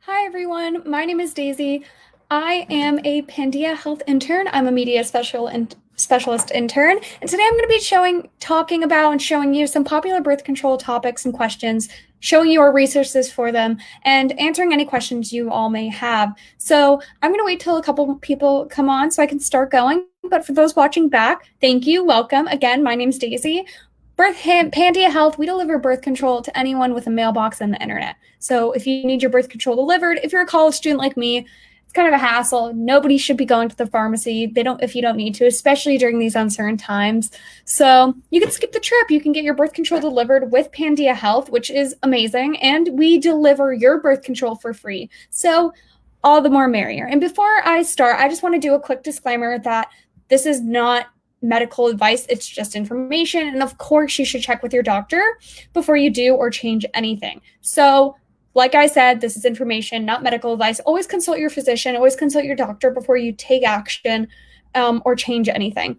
Hi everyone, my name is Daisy. I am a Pandia health intern. I'm a media specialist intern, and today I'm going to be talking about and showing you some popular birth control topics and questions, showing you our resources for them, and answering any questions you all may have. So I'm going to wait till a couple people come on so I can start going. But for those watching back, thank you, welcome. Again, my name's Daisy. Pandia Health, we deliver birth control to anyone with a mailbox and the internet. So if you need your birth control delivered, if you're a college student like me, it's kind of a hassle. Nobody should be going to the pharmacy. If you don't need to, especially during these uncertain times. So you can skip the trip. You can get your birth control delivered with Pandia Health, which is amazing. And we deliver your birth control for free. So all the more merrier. And before I start, I just want to do a quick disclaimer that this is not medical advice. It's just information. And of course, you should check with your doctor before you do or change anything. So, like I said, this is information, not medical advice. Always consult your physician, always consult your doctor before you take action or change anything.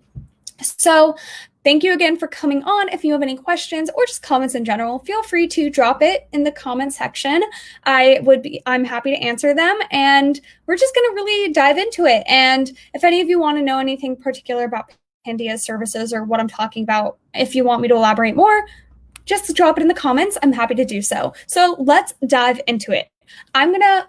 So, thank you again for coming on. If you have any questions or just comments in general, feel free to drop it in the comment section. I'm happy to answer them, and we're just going to really dive into it. And if any of you want to know anything particular about Pandia's services or what I'm talking about, if you want me to elaborate more, just drop it in the comments. I'm happy to do so. So let's dive into it. I'm going to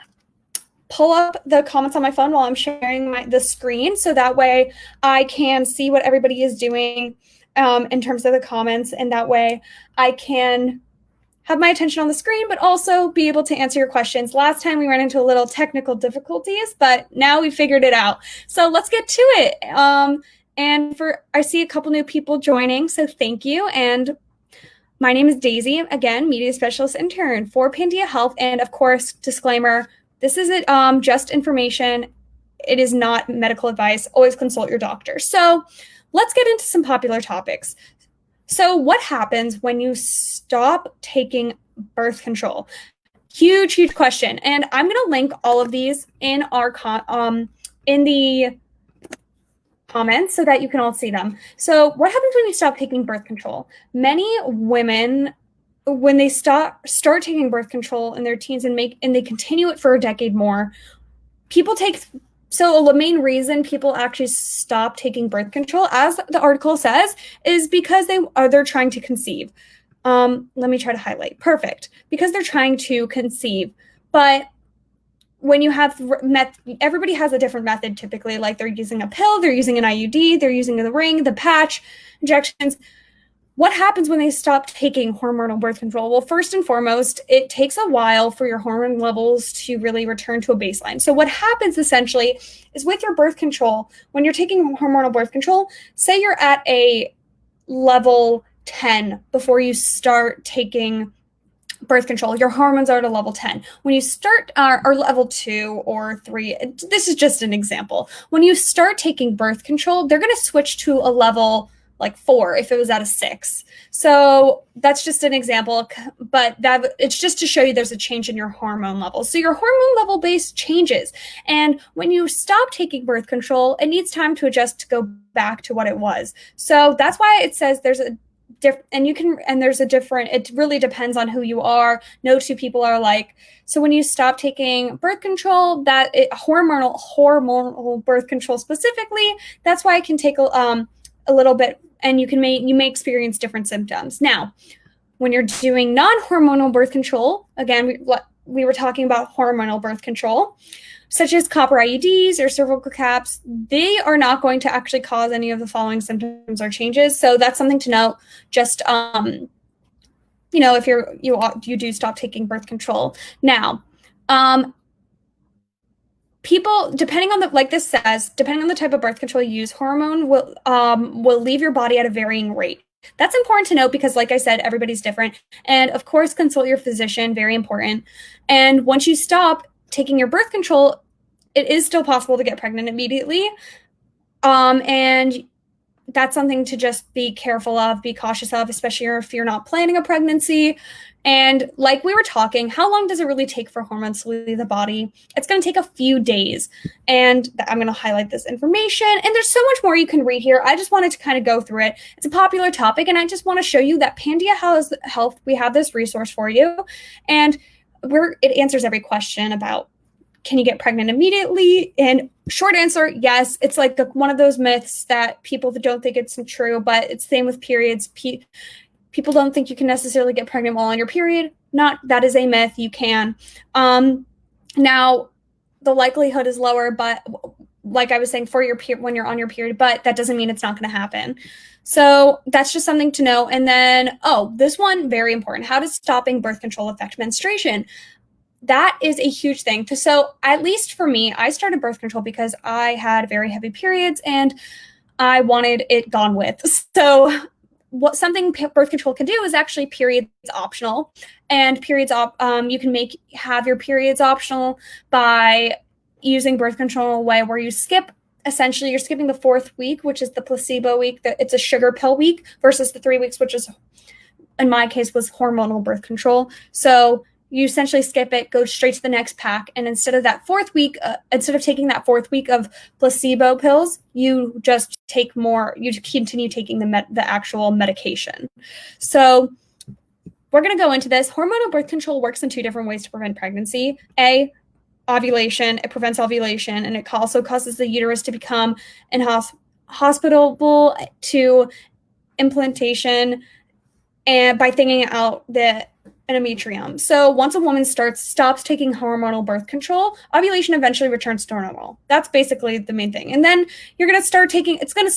pull up the comments on my phone while I'm sharing the screen, so that way I can see what everybody is doing in terms of the comments, and that way I can have my attention on the screen, but also be able to answer your questions. Last time we ran into a little technical difficulties, but now we figured it out. So let's get to it. I see a couple new people joining, so thank you. And my name is Daisy, again, media specialist intern for Pandia Health. And of course, disclaimer, this is just information. It is not medical advice. Always consult your doctor. So let's get into some popular topics. So what happens when you stop taking birth control? Huge, huge question. And I'm going to link all of these in our in the comments so that you can all see them. So what happens when you stop taking birth control? Many women, when they start taking birth control in their teens and they continue it for a decade more, so the main reason people actually stop taking birth control, as the article says, is because they're trying to conceive. Let me try to highlight. Perfect. Because they're trying to conceive. But when you have everybody has a different method typically, like they're using a pill, they're using an IUD, they're using the ring, the patch, injections. What happens when they stop taking hormonal birth control? Well, first and foremost, it takes a while for your hormone levels to really return to a baseline. So what happens essentially is with your birth control, when you're taking hormonal birth control, say you're at a level 10 before you start taking birth control, your hormones are at a level 10. When you start or level 2 or 3, this is just an example. When you start taking birth control, they're going to switch to a level like 4 if it was at a 6. So that's just an example, but it's just to show you there's a change in your hormone level. So your hormone level base changes. And when you stop taking birth control, it needs time to adjust to go back to what it was. So that's why it says there's a it really depends on who you are. No two people are alike. So when you stop taking birth control, hormonal birth control specifically, that's why it can take a little bit, and you may experience different symptoms. Now, when you're doing non-hormonal birth control, again, we were talking about hormonal birth control, such as copper IUDs or cervical caps, they are not going to actually cause any of the following symptoms or changes. So that's something to note. Just if you do stop taking birth control. Now, people, depending on depending on the type of birth control you use, hormone will leave your body at a varying rate. That's important to note because, like I said, everybody's different. And of course, consult your physician, very important. And once you stop taking your birth control, it is still possible to get pregnant immediately. And that's something to just be careful of, be cautious of, especially if you're not planning a pregnancy. And like we were talking, how long does it really take for hormones to leave the body? It's going to take a few days. And I'm going to highlight this information. And there's so much more you can read here. I just wanted to kind of go through it. It's a popular topic. And I just want to show you that Pandia Health, we have this resource for you. And it answers every question about, can you get pregnant immediately? And short answer, yes. It's like one of those myths that people don't think it's true, but it's the same with periods. People don't think you can necessarily get pregnant while on your period. That is a myth. You can. Now, the likelihood is lower, but like I was saying, for your when you're on your period, but that doesn't mean it's not going to happen. So that's just something to know. And then, this one, very important. How does stopping birth control affect menstruation? That is a huge thing. So at least for me, I started birth control because I had very heavy periods and I wanted it gone with. So something birth control can do is actually periods optional, and periods you can have your periods optional by using birth control in a way where you essentially you're skipping the 4th week, which is the placebo week. It's a sugar pill week, versus the 3 weeks, which is, in my case, was hormonal birth control. So you essentially skip it, go straight to the next pack, and instead of that 4th week, instead of taking that 4th week of placebo pills, you just take more. You continue taking the actual medication. So we're going to go into this. Hormonal birth control works in 2 different ways to prevent pregnancy. Ovulation. It prevents ovulation, and it also causes the uterus to become inhospitable to implantation, and by thinning out the endometrium. So once a woman stops taking hormonal birth control, ovulation eventually returns to normal. That's basically the main thing. And then you're going to start taking, it's going to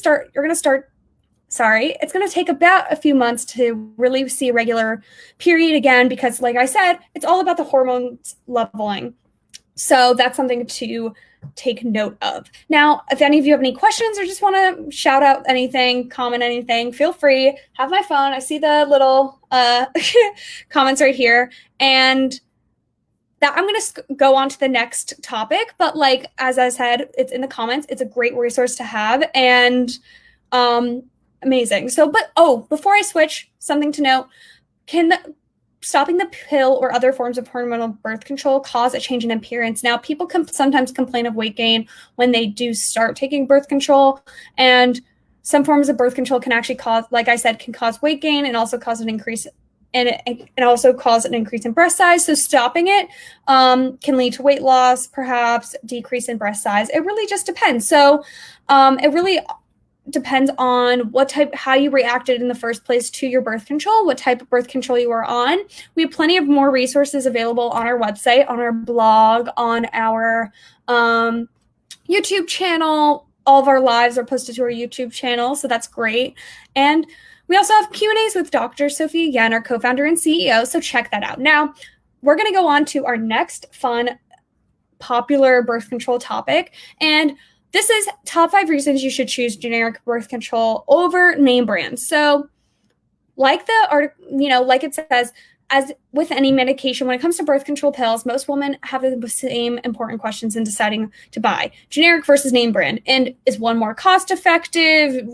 take about a few months to really see a regular period again, because like I said, it's all about the hormones leveling. So that's something to take note of. Now, if any of you have any questions or just want to shout out anything, comment anything, feel free. Have my phone. I see the little comments right here. And that I'm going to go on to the next topic. But like, as I said, it's in the comments. It's a great resource to have, and amazing. So, before I switch, something to note, stopping the pill or other forms of hormonal birth control cause a change in appearance? Now, people sometimes complain of weight gain when they do start taking birth control, and some forms of birth control can actually cause, like I said, can cause weight gain and also cause an increase in breast size. So stopping it can lead to weight loss, perhaps decrease in breast size. It really just depends. So it really depends on how you reacted in the first place to your birth control, what type of birth control you are on. We have plenty of more resources available on our website, on our blog, on our YouTube channel. All of our lives are posted to our YouTube channel, so that's great. And we also have Q&As with Dr. Sophia Yen, our co-founder and CEO, so check that out. Now, we're going to go on to our next fun, popular birth control topic, and this is top 5 reasons you should choose generic birth control over name brands. So like the article, like it says, as with any medication, when it comes to birth control pills, most women have the same important questions in deciding to buy generic versus name brand. And is one more cost effective?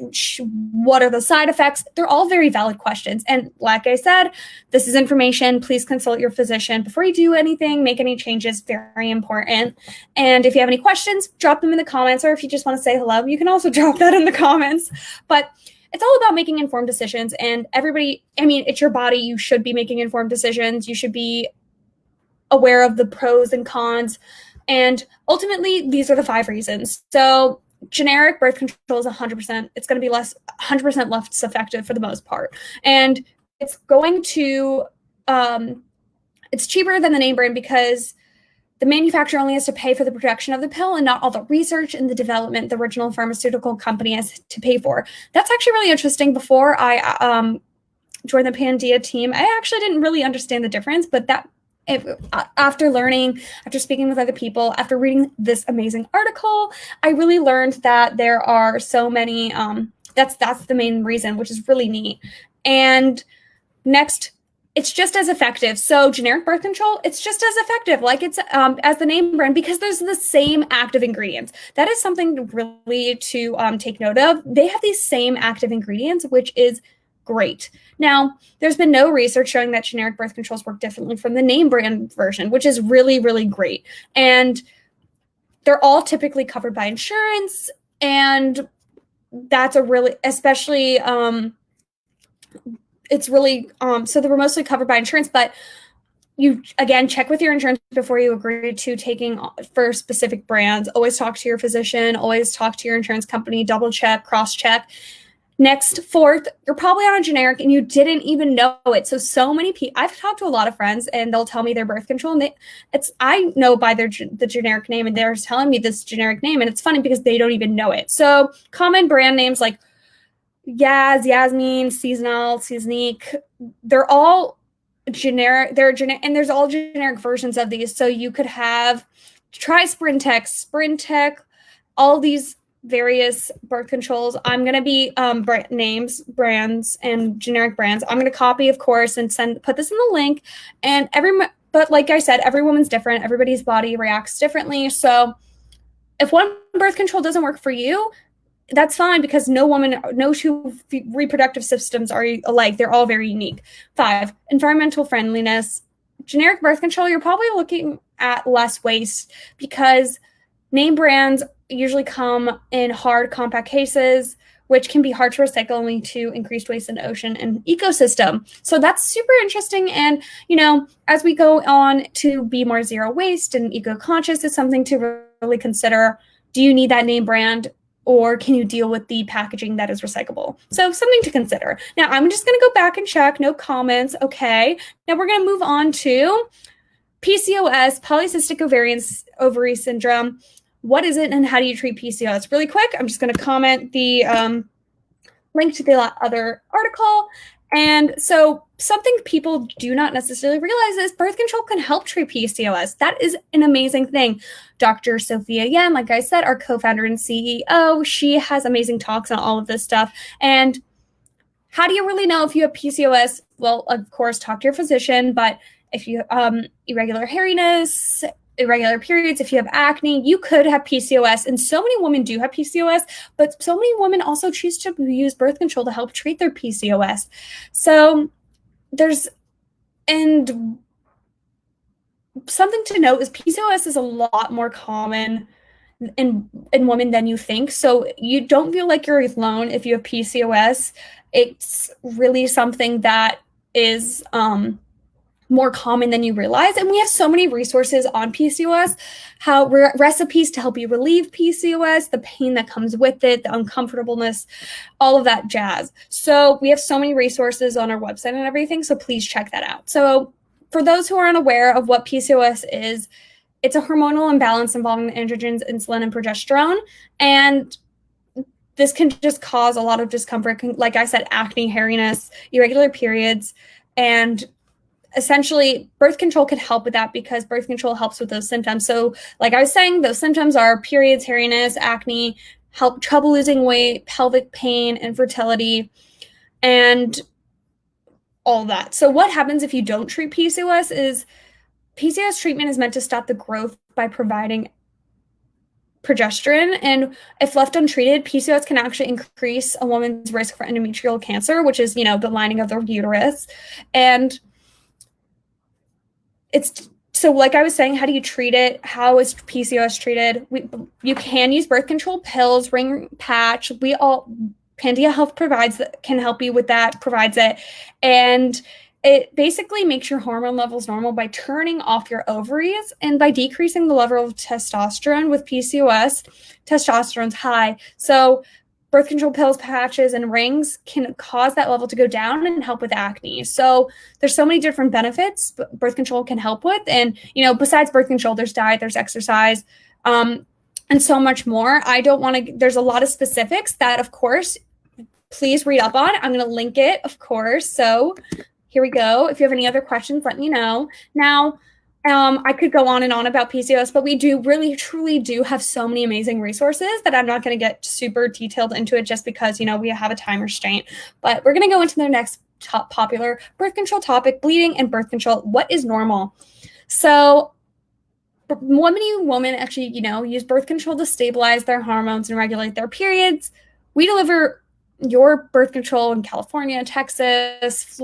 What are the side effects? They're all very valid questions. And like I said, this is information. Please consult your physician before you do anything, make any changes. Very important. And if you have any questions, drop them in the comments. Or if you just want to say hello, you can also drop that in the comments. But it's all about making informed decisions, and it's your body. You should be making informed decisions. You should be aware of the pros and cons. And ultimately, these are the 5 reasons. So generic birth control is 100%. It's going to be 100% less effective for the most part. And it's going to, it's cheaper than the name brand because the manufacturer only has to pay for the production of the pill and not all the research and the development the original pharmaceutical company has to pay for. That's actually really interesting. Before I joined the Pandia team, I actually didn't really understand the difference, but after learning, after speaking with other people, after reading this amazing article, I really learned that there are so many, that's the main reason, which is really neat. And next, it's just as effective. So generic birth control, it's just as effective, like it's as the name brand, because there's the same active ingredients. That is something really to take note of. They have these same active ingredients, which is great. Now, there's been no research showing that generic birth controls work differently from the name brand version, which is really, really great. And they're all typically covered by insurance, and that's especially it's really so they were mostly covered by insurance, but you, again, check with your insurance before you agree to taking for specific brands. Always talk to your physician, always talk to your insurance company, double check, cross check. Next, fourth, you're probably on a generic and you didn't even know it. So many people, I've talked to a lot of friends and they'll tell me their birth control and I know by the generic name and they're telling me this generic name, and it's funny because they don't even know it. So common brand names like Yaz, Yasmin, Seasonal, Seasonique, they're all generic. They're generic, and there's all generic versions of these. So you could try Sprintec, all these various birth controls. I'm going to be brands and generic brands. I'm going to copy, of course, and put this in the link. And but like I said, every woman's different. Everybody's body reacts differently. So if one birth control doesn't work for you, that's fine, because no two reproductive systems are alike. They're all very unique. 5, environmental friendliness. Generic birth control, you're probably looking at less waste because name brands usually come in hard, compact cases, which can be hard to recycle, leading to increased waste in the ocean and ecosystem. So that's super interesting. And, as we go on to be more zero waste and eco-conscious, it's something to really consider. Do you need that name brand? Or can you deal with the packaging that is recyclable? So something to consider. Now, I'm just going to go back and check. No comments. Okay. Now we're going to move on to PCOS, polycystic ovary syndrome. What is it and how do you treat PCOS? Really quick, I'm just going to comment the link to the other article. And so something people do not necessarily realize is birth control can help treat PCOS. That is an amazing thing. Dr. Sophia Yen, like I said, our co-founder and CEO, she has amazing talks on all of this stuff. And how do you really know if you have PCOS? Well, of course, talk to your physician, but if you irregular hairiness, irregular periods, if you have acne, you could have PCOS. And so many women do have PCOS, but so many women also choose to use birth control to help treat their PCOS. So and something to note is PCOS is a lot more common in women than you think. So you don't feel like you're alone if you have PCOS. It's really something that is more common than you realize. And we have so many resources on PCOS, recipes to help you relieve PCOS, the pain that comes with it, the uncomfortableness, all of that jazz. So we have so many resources on our website and everything. So please check that out. So for those who are unaware of what PCOS is, it's a hormonal imbalance involving the androgens, insulin, and progesterone. And this can just cause a lot of discomfort. Like I said, acne, hairiness, irregular periods, and essentially, birth control can help with that because birth control helps with those symptoms. So like I was saying, those symptoms are periods, hairiness, acne, trouble losing weight, pelvic pain, infertility, and all that. So what happens if you don't treat PCOS is PCOS treatment is meant to stop the growth by providing progesterone. And if left untreated, PCOS can actually increase a woman's risk for endometrial cancer, which is, the lining of the uterus. And so like I was saying, how do you treat it? How is PCOS treated? You can use birth control pills, ring patch. Pandia Health can help you with that, provides it. And it basically makes your hormone levels normal by turning off your ovaries and by decreasing the level of testosterone. With PCOS, testosterone's high. So birth control pills, patches, and rings can cause that level to go down and help with acne. So there's so many different benefits birth control can help with. And, besides birth control, there's diet, there's exercise, and so much more. There's a lot of specifics that, of course, please read up on. I'm going to link it, of course. So here we go. If you have any other questions, let me know. Now, I could go on and on about PCOS, but we do really, truly do have so many amazing resources that I'm not going to get super detailed into it just because, we have a time restraint. But we're going to go into the next top popular birth control topic, bleeding and birth control. What is normal? So many women actually, use birth control to stabilize their hormones and regulate their periods. We deliver your birth control in California, Texas,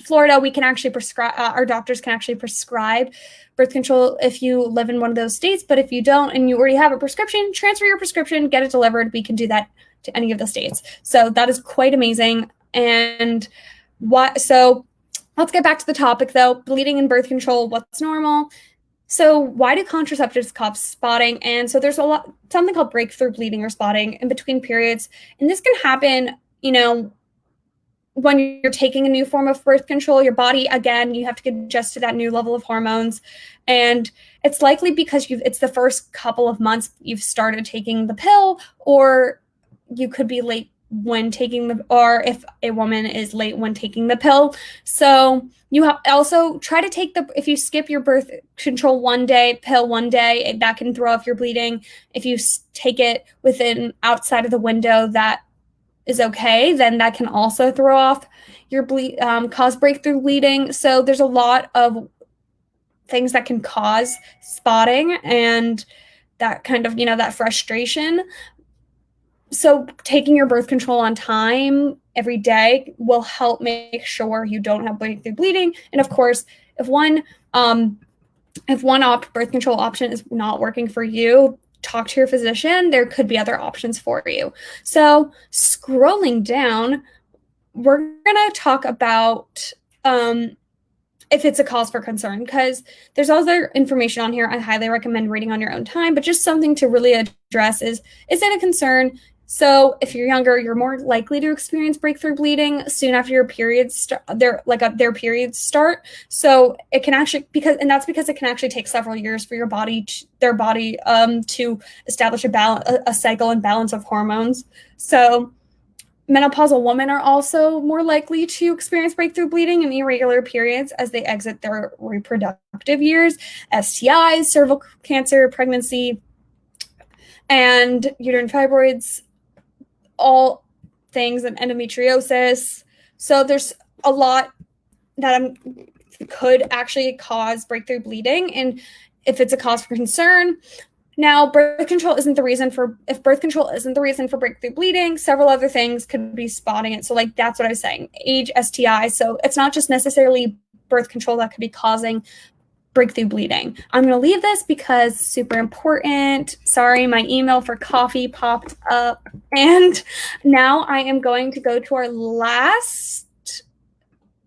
Florida. We can actually prescribe, our doctors can actually prescribe birth control if you live in one of those states. But if you don't and you already have a prescription, transfer your prescription, get it delivered. We can do that to any of the states. So that is quite amazing. And Let's get back to the topic though. Bleeding and birth control, what's normal? So why do contraceptives cause spotting? And so there's something called breakthrough bleeding or spotting in between periods. And this can happen, when you're taking a new form of birth control. Your body, again, you have to get adjusted to that new level of hormones. And it's likely because it's the first couple of months you've started taking the pill, or you could be late when taking or if a woman is late when taking the pill. So you also try to take if you skip your birth control pill one day, that can throw off your bleeding. If you take it outside of the window that is okay, then that can also throw off your cause breakthrough bleeding. So there's a lot of things that can cause spotting and that kind of, that frustration. So taking your birth control on time every day will help make sure you don't have breakthrough bleeding. And of course, if one birth control option is not working for you, talk to your physician. There could be other options for you. So scrolling down, we're going to talk about if it's a cause for concern, because there's other information on here I highly recommend reading on your own time, but just something to really address is it a concern? So if you're younger, you're more likely to experience breakthrough bleeding soon after your periods their periods start. So it can actually that's because it can actually take several years for their body to establish a cycle and balance of hormones. So menopausal women are also more likely to experience breakthrough bleeding and irregular periods as they exit their reproductive years. STIs, cervical cancer, pregnancy, and uterine fibroids, all things, and endometriosis. So there's a lot that could actually cause breakthrough bleeding, and if it's a cause for concern. Now, if birth control isn't the reason for breakthrough bleeding, several other things could be spotting it. So that's what I was saying, age, STI. So it's not just necessarily birth control that could be causing breakthrough bleeding. I'm going to leave this because super important. Sorry, my email for coffee popped up. And now I am going to go to our last.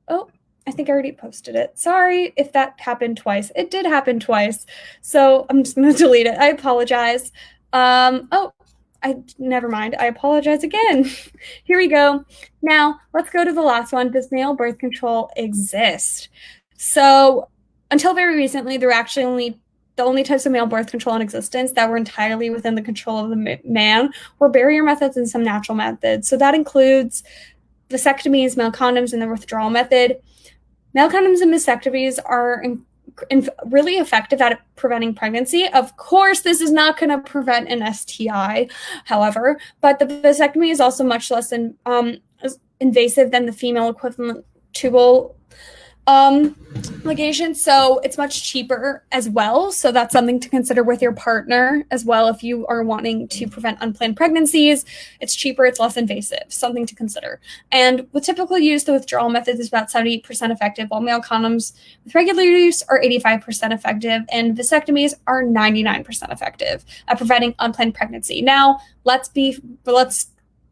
Oh, I think I already posted it. Sorry if that happened twice. It did happen twice. So I'm just going to delete it. I apologize. Never mind. I apologize again. Here we go. Now let's go to the last one. Does male birth control exist? So until very recently, there were actually the only types of male birth control in existence that were entirely within the control of the man were barrier methods and some natural methods. So that includes vasectomies, male condoms, and the withdrawal method. Male condoms and vasectomies are really effective at preventing pregnancy. Of course, this is not going to prevent an STI, however, but the vasectomy is also much less invasive than the female equivalent tubal ligation, so it's much cheaper as well. So that's something to consider with your partner as well. If you are wanting to prevent unplanned pregnancies, it's cheaper, it's less invasive, something to consider. And with typical use, the withdrawal method is about 70% effective, while male condoms with regular use are 85% effective, and vasectomies are 99% effective at preventing unplanned pregnancy. Now, let's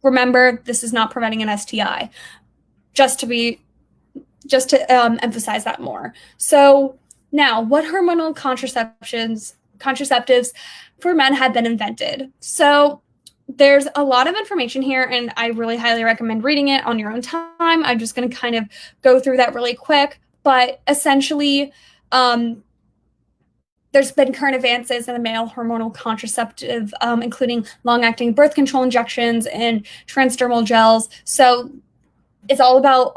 remember, this is not preventing an STI, just to emphasize that more. So now, what hormonal contraceptives for men have been invented? So there's a lot of information here, and I really highly recommend reading it on your own time. I'm just going to kind of go through that really quick. But essentially, there's been current advances in the male hormonal contraceptive, including long-acting birth control injections and transdermal gels. So it's all about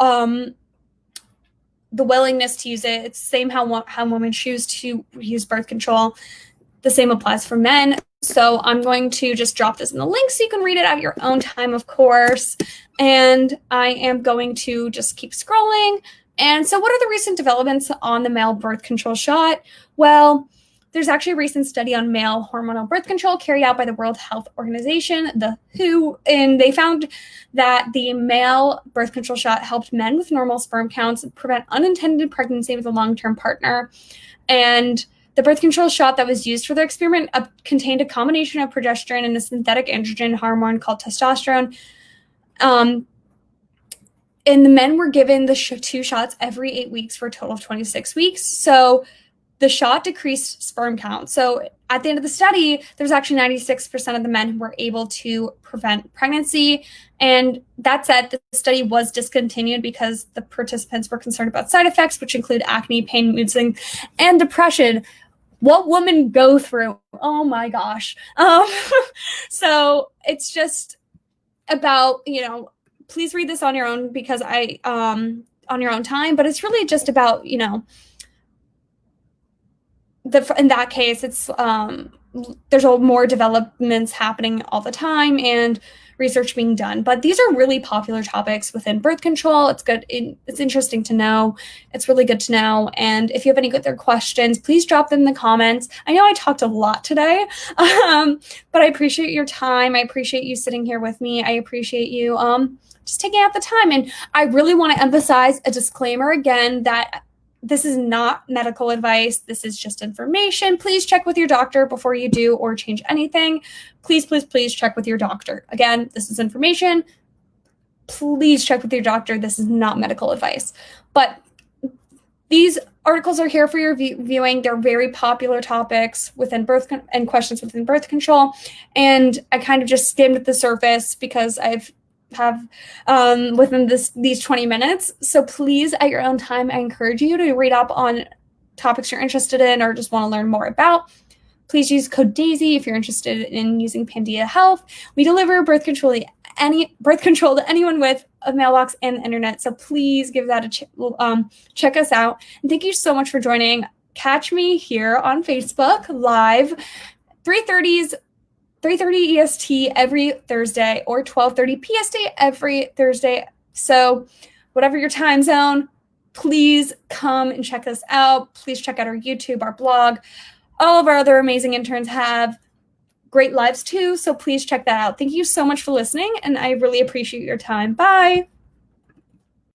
the willingness to use it. It's the same how women choose to use birth control. The same applies for men. So I'm going to just drop this in the link so you can read it at your own time, of course. And I am going to just keep scrolling. And so what are the recent developments on the male birth control shot? Well, there's actually a recent study on male hormonal birth control carried out by the World Health Organization, the WHO, and they found that the male birth control shot helped men with normal sperm counts prevent unintended pregnancy with a long-term partner. And the birth control shot that was used for the experiment contained a combination of progesterone and a synthetic androgen hormone called testosterone. and the men were given the 2 shots every 8 weeks for a total of 26 weeks. So the shot decreased sperm count. So at the end of the study, there was actually 96% of the men who were able to prevent pregnancy. And that said, the study was discontinued because the participants were concerned about side effects, which include acne, pain, mood swings, and depression. What women go through? Oh my gosh. So it's just about, please read this on your own because on your own time, but it's really just about, in that case, it's there's more developments happening all the time and research being done. But these are really popular topics within birth control. It's good. It's interesting to know. It's really good to know. And if you have any other questions, please drop them in the comments. I know I talked a lot today, but I appreciate your time. I appreciate you sitting here with me. I appreciate you just taking out the time. And I really want to emphasize a disclaimer again that this is not medical advice. This is just information. Please check with your doctor before you do or change anything. Please, please, please check with your doctor. Again, this is information. Please check with your doctor. This is not medical advice. But these articles are here for your viewing. They're very popular topics within and questions within birth control. And I kind of just skimmed the surface because have within these 20 minutes. So please, at your own time, I encourage you to read up on topics you're interested in or just want to learn more about. Please use code DAISY if you're interested in using Pandia Health. We deliver birth control to anyone with a mailbox and the internet. So please give that check us out. And thank you so much for joining. Catch me here on Facebook live 3:30 EST every Thursday or 12:30 PST every Thursday. So whatever your time zone, please come and check us out. Please check out our YouTube, our blog. All of our other amazing interns have great lives too. So please check that out. Thank you so much for listening. And I really appreciate your time. Bye.